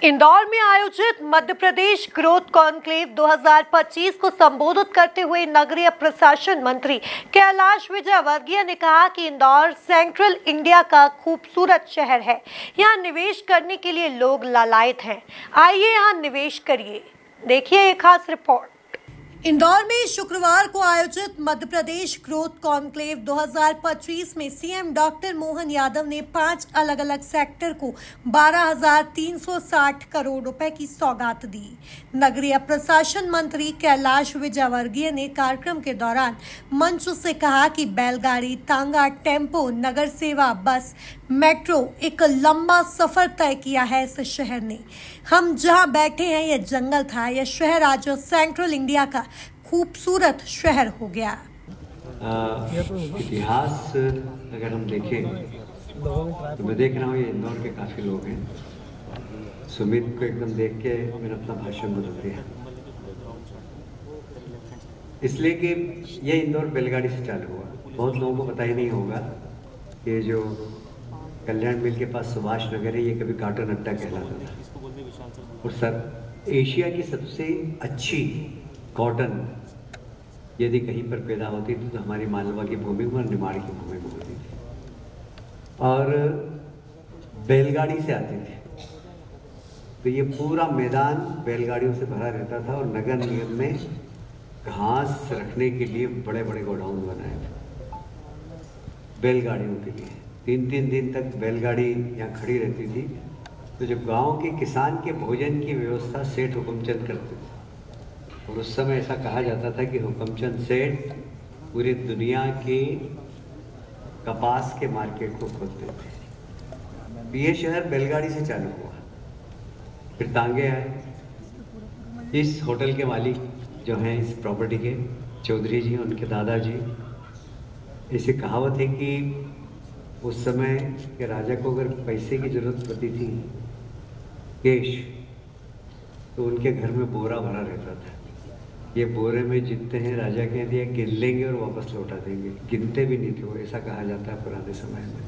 इंदौर में आयोजित Madhya Pradesh growth conclave 2025 को संबोधित करते हुए नगरीय प्रशासन मंत्री कैलाश विजयवर्गीय ने कहा कि इंदौर सेंट्रल इंडिया का खूबसूरत शहर है। यहां निवेश करने के लिए लोग लालायित हैं। आइए यहां निवेश करिए। देखिए एक खास रिपोर्ट। इंदौर में शुक्रवार को आयोजित मध्य प्रदेश ग्रोथ कॉन्क्लेव 2025 में सीएम डॉक्टर मोहन यादव ने 5 अलग अलग सेक्टर को 12,360 करोड़ रुपए की सौगात दी। नगरीय प्रशासन मंत्री कैलाश विजयवर्गीय ने कार्यक्रम के दौरान मंच से कहा कि बैलगाड़ी, तांगा, टेम्पो, नगर सेवा, बस, मेट्रो एक लंबा सफर तय किया है इस शहर ने। हम जहां बैठे हैं यह जंगल था, यह शहर आज सेंट्रल इंडिया का खूबसूरत शहर हो गया। इतिहास अगर हम देखें तो मैं देख रहा हूँ ये इंदौर के काफ़ी लोग हैं। सुमित को एकदम देख के मैंने अपना भाषण बदल दिया, इसलिए कि ये इंदौर बैलगाड़ी से चालू हुआ। बहुत लोगों को पता ही नहीं होगा कि जो कल्याण मिल के पास सुभाष नगर है, ये कभी काटन अड्डा कहलाता था। और सर एशिया की सबसे अच्छी कॉटन यदि कहीं पर पैदा होती थी तो हमारी मालवा की भूमि में और निमाड़ की भूमि में होती थी, और बैलगाड़ी से आती थी। तो ये पूरा मैदान बैलगाड़ियों से भरा रहता था और नगर निगम में घास रखने के लिए बड़े बड़े गोडाउन बनाए थे बैलगाड़ियों के लिए। 3-3 दिन तक बैलगाड़ी यहाँ खड़ी रहती थी। तो जो गांव के किसान के भोजन की व्यवस्था सेठ हुकमचंद करते थे, और उस समय ऐसा कहा जाता था कि हुकमचंद सेठ पूरी दुनिया के कपास के मार्केट को खोलते थे। ये शहर बैलगाड़ी से चालू हुआ, फिर तांगे आए। इस होटल के मालिक जो हैं इस प्रॉपर्टी के, चौधरी जी, उनके दादाजी, ऐसी कहावत है कि उस समय के राजा को अगर पैसे की जरूरत पड़ती थी, कैश, तो उनके घर में बोरा भरा रहता था। ये बोरे में जितने हैं राजा के दिए गिन लेंगे और वापस लौटा देंगे, गिनते भी नहीं थे वो, ऐसा कहा जाता है पुराने समय में।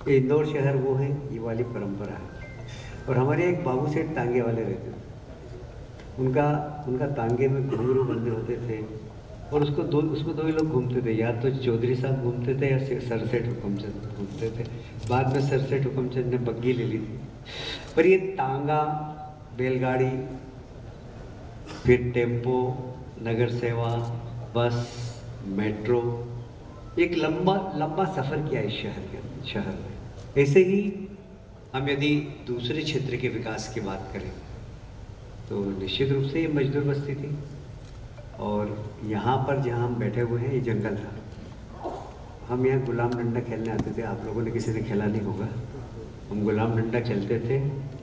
ये इंदौर शहर वो है, ये वाली परंपरा है। और हमारे एक बाबू सेठ तांगे वाले रहते थे, उनका तांगे में घुंघरू बंधे होते थे, और उसमें दो ही लोग घूमते थे, या तो चौधरी साहब घूमते थे या सर सेठ हुकमचंद घूमते थे। बाद में सर सेठ हुकमचंद ने बग्गी ले ली थी। पर ये तांगा, बैलगाड़ी, फिर टेम्पो, नगर सेवा, बस, मेट्रो, एक लंबा सफ़र किया इस शहर में। ऐसे ही हम यदि दूसरे क्षेत्र के विकास की बात करें तो निश्चित रूप से ये मजदूर बस्ती थी, और यहाँ पर जहाँ हम बैठे हुए हैं ये जंगल था। हम यहाँ गुलाम डंडा खेलने आते थे, आप लोगों ने किसी ने खेला नहीं होगा। हम गुलाम डंडा खेलते थे।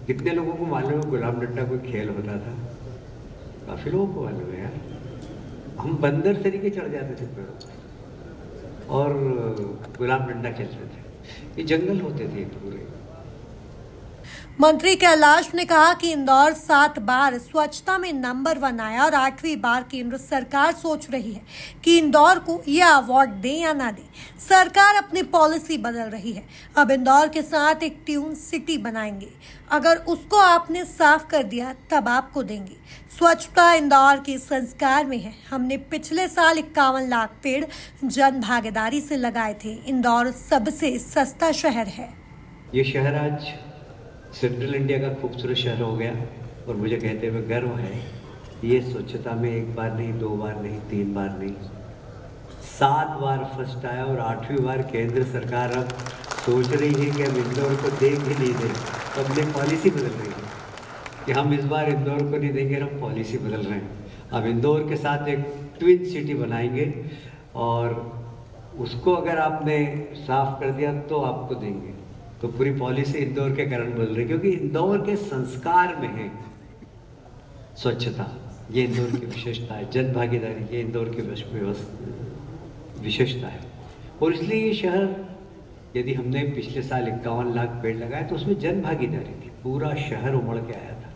कितने लोगों को मालूम है गुलाम डंडा कोई खेल होता था? काफ़ी लोगों को मालूम है यार। हम बंदर तरीके चढ़ जाते थे पेड़ों पर और गुलाम डंडा खेलते थे। ये जंगल होते थे पूरे। मंत्री कैलाश ने कहा कि इंदौर 7 बार स्वच्छता में नंबर 1 आया और 8वीं बार केंद्र सरकार सोच रही है कि इंदौर को यह अवार्ड दे या ना दे। सरकार अपनी पॉलिसी बदल रही है। अब इंदौर के साथ एक ट्यून सिटी बनाएंगे। अगर उसको आपने साफ कर दिया तब आपको देंगे। स्वच्छता इंदौर के संस्कार में है। हमने पिछले साल 51 लाख पेड़ जन भागीदारी से लगाए थे। इंदौर सबसे सस्ता शहर है। ये शहर आज सेंट्रल इंडिया का खूबसूरत शहर हो गया, और मुझे कहते हुए गर्व है। ये स्वच्छता में 1 बार नहीं, 2 बार नहीं, 3 बार नहीं, 7 बार फर्स्ट आया, और 8वीं बार केंद्र सरकार अब सोच रही है कि हम इंदौर को देंगे नहीं देंगे। तो अपनी पॉलिसी बदल रही है कि हम इस बार इंदौर को नहीं देंगे, हम पॉलिसी बदल रहे हैं। अब इंदौर के साथ एक ट्विन सिटी बनाएंगे, और उसको अगर आपने साफ कर दिया तो आपको देंगे। तो पूरी पॉलिसी इंदौर के कारण बदल रही है, क्योंकि इंदौर के संस्कार में है स्वच्छता। ये इंदौर की विशेषता है। जन भागीदारी ये इंदौर की विशेषता है। और इसलिए ये शहर, यदि हमने पिछले साल 51 लाख पेड़ लगाए तो उसमें जन भागीदारी थी। पूरा शहर उमड़ के आया था।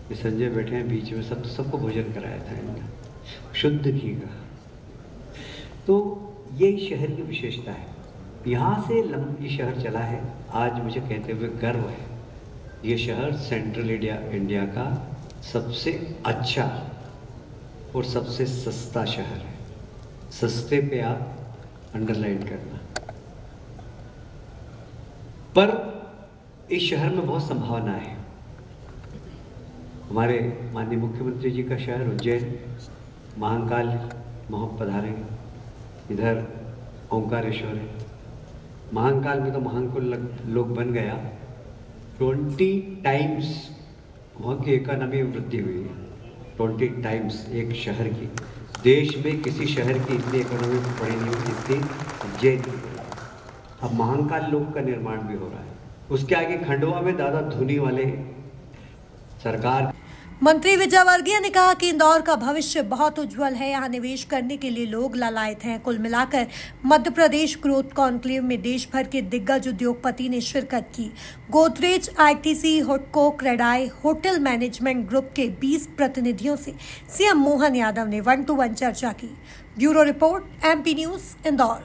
ये संजय बैठे हैं बीच में, सबको भोजन कराया था इनका, शुद्ध घी का। तो ये शहर की विशेषता है। यहाँ से ये शहर चला है। आज मुझे कहते हुए गर्व है ये शहर सेंट्रल इंडिया का सबसे अच्छा और सबसे सस्ता शहर है। सस्ते पे आप अंडरलाइन करना। पर इस शहर में बहुत संभावना है। हमारे माननीय मुख्यमंत्री जी का शहर उज्जैन महाकाल महोत्सव पधारेंगे। इधर ओंकारेश्वर है। महाकाल में तो महाकुल लोग बन गया। 20 टाइम्स वहाँ की इकोनॉमी में वृद्धि हुई है। 20 टाइम्स एक शहर की। देश में किसी शहर की इतनी इकोनॉमी बढ़ी नहीं हुई जितनी उज्जैन की। अब महाकाल लोक का निर्माण भी हो रहा है। उसके आगे खंडवा में दादा धुनी वाले सरकार। मंत्री विजयवर्गीय ने कहा कि इंदौर का भविष्य बहुत उज्जवल है। यहाँ निवेश करने के लिए लोग लालायित हैं। कुल मिलाकर मध्य प्रदेश ग्रोथ कॉन्क्लेव में देश भर के दिग्गज उद्योगपति ने शिरकत की। गोदरेज, आईटीसी, हुडको, क्रेडाई, होटल मैनेजमेंट ग्रुप के 20 प्रतिनिधियों से सीएम मोहन यादव ने 1-to-1 चर्चा की। Bureau report, MP news, Indore.